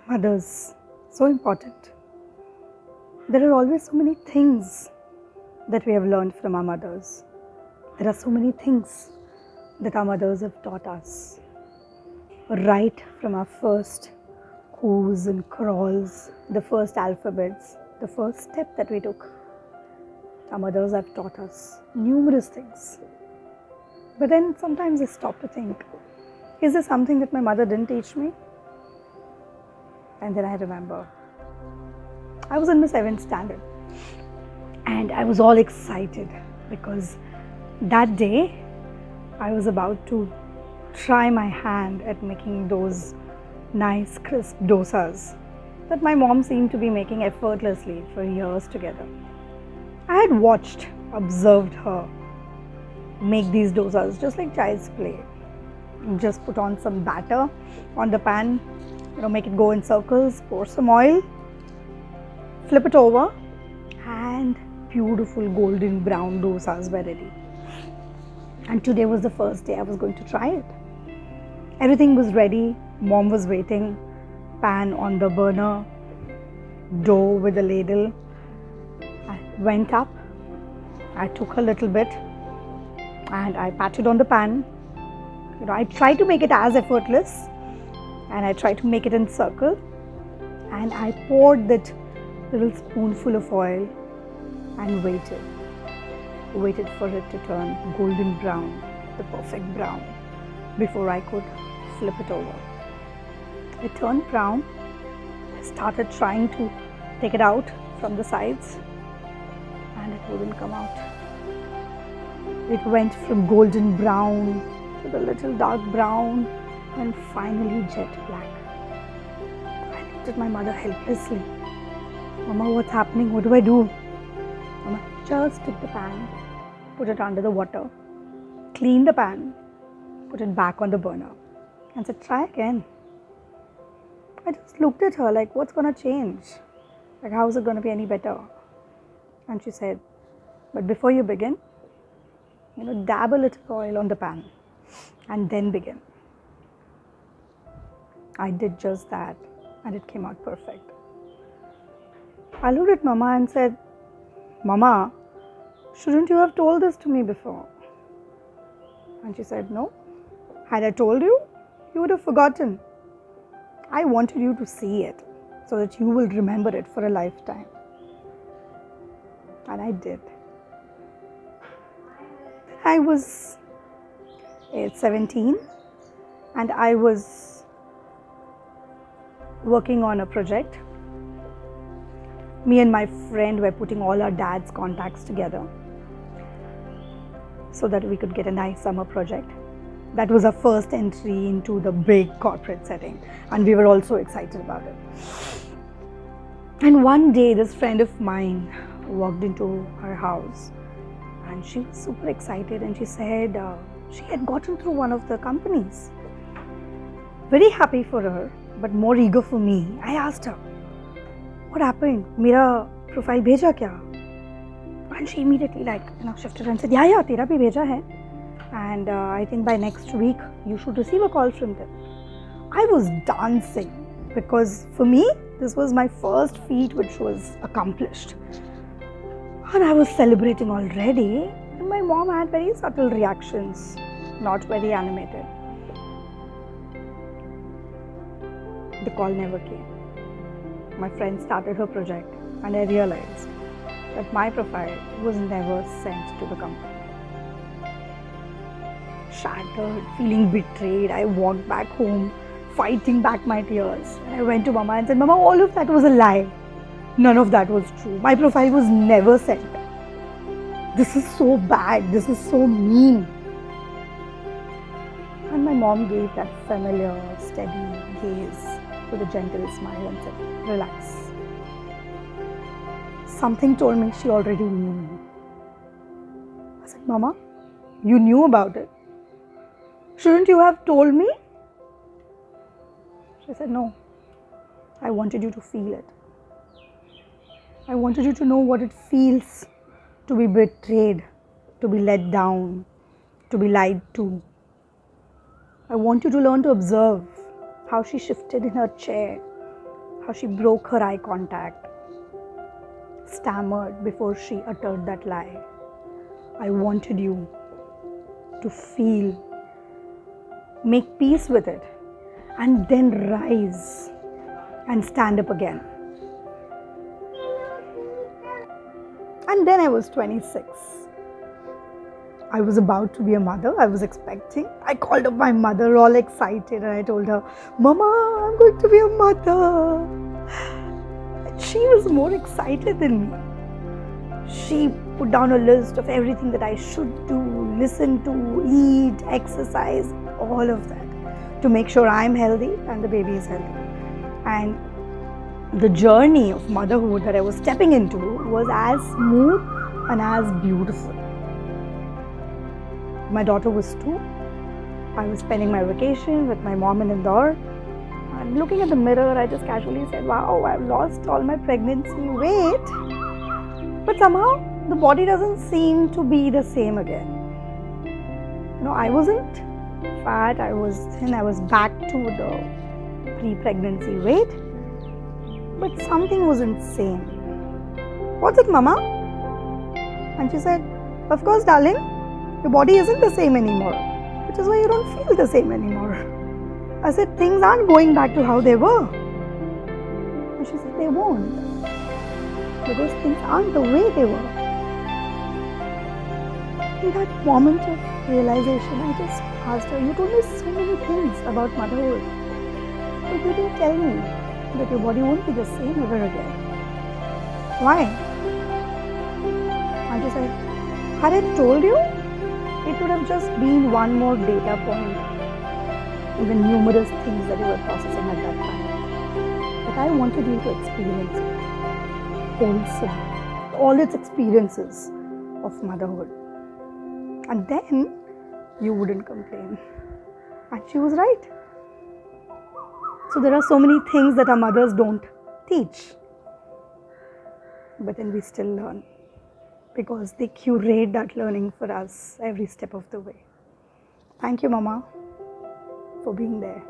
Mothers, so important. There are always so many things that we have learned from our mothers. There are so many things that our mothers have taught us. Right from our first coos and crawls, the first alphabets, the first step that we took. Our mothers have taught us numerous things. But then sometimes I stop to think, is there something that my mother didn't teach me? And then I remember, I was in the 7th standard and I was all excited because that day I was about to try my hand at making those nice crisp dosas that my mom seemed to be making effortlessly for years together. I had watched, observed her make these dosas just like child's play. Just put on some batter on the pan, make it go in circles, pour some oil, flip it over, and beautiful golden brown dosas were ready. And today was the first day I was going to try it. Everything was ready, mom was waiting, pan on the burner, dough with a ladle. I went up, I took a little bit and I patted on the pan. I tried to make it as effortless and I tried to make it in circle, and I poured that little spoonful of oil and waited for it to turn golden brown, the perfect brown, before I could flip it over. It turned brown. I started trying to take it out from the sides and it wouldn't come out. It went from golden brown to the little dark brown and finally jet black. I looked at my mother helplessly. Mama, what's happening? What do I do? Mama just took the pan, put it under the water, cleaned the pan, put it back on the burner and said, try again. I just looked at her like, what's going to change? Like, how is it going to be any better? And she said, but before you begin, dab a little oil on the pan and then begin. I did just that and it came out perfect. I looked at Mama and said, Mama, shouldn't you have told this to me before? And she said, no. Had I told you, you would have forgotten. I wanted you to see it so that you will remember it for a lifetime. And I did. I was 17 and I was working on a project. Me and my friend were putting all our dad's contacts together so that we could get a nice summer project. That was our first entry into the big corporate setting and we were also excited about it. And one day this friend of mine walked into our house and she was super excited and she said she had gotten through one of the companies. Very happy for her, but more eager for me. I asked her, what happened? Mera profile bheja kya? And she immediately shifted and said, yeah, tera bhi bheja hai. And I think by next week you should receive a call from them. I was dancing because for me this was my first feat which was accomplished. And I was celebrating already and my mom had very subtle reactions, not very animated. The call never came. My friend started her project and I realized that my profile was never sent to the company. Shattered, feeling betrayed, I walked back home, fighting back my tears. And I went to Mama and said, Mama, all of that was a lie. None of that was true. My profile was never sent. This is so bad. This is so mean. And my mom gave that familiar, steady gaze with a gentle smile and said, relax. Something told me she already knew. I said, Mama, you knew about it. Shouldn't you have told me? She said, no. I wanted you to feel it. I wanted you to know what it feels to be betrayed, to be let down, to be lied to. I want you to learn to observe how she shifted in her chair how she broke her eye contact, stammered before she uttered that lie. I wanted you to feel, make peace with it, and then rise and stand up again. And then I was 26. I was about to be a mother. I was expecting. I called up my mother all excited and I told her, Mama, I'm going to be a mother. And she was more excited than me. She put down a list of everything that I should do, listen to, eat, exercise, all of that to make sure I'm healthy and the baby is healthy. And the journey of motherhood that I was stepping into was as smooth and as beautiful. My daughter was 2. I was spending my vacation with my mom in Indore. And looking at the mirror, I just casually said, wow, I've lost all my pregnancy weight. But somehow, the body doesn't seem to be the same again. I wasn't fat, I was thin, I was back to the pre-pregnancy weight. But something wasn't same. What's it, Mama? And she said, of course, darling, your body isn't the same anymore, which is why you don't feel the same anymore. I said, things aren't going back to how they were. And she said, they won't, because things aren't the way they were. In that moment of realization, I just asked her, you told me so many things about motherhood, but you didn't tell me that your body won't be the same ever again. Why? And she said, had I told you, it would have just been one more data point in the numerous things that you were processing at that time. But I wanted you to experience it, wholesome, all its experiences of motherhood. And then you wouldn't complain. And she was right. So there are so many things that our mothers don't teach. But then we still learn, because they curate that learning for us every step of the way. Thank you, Mama, for being there.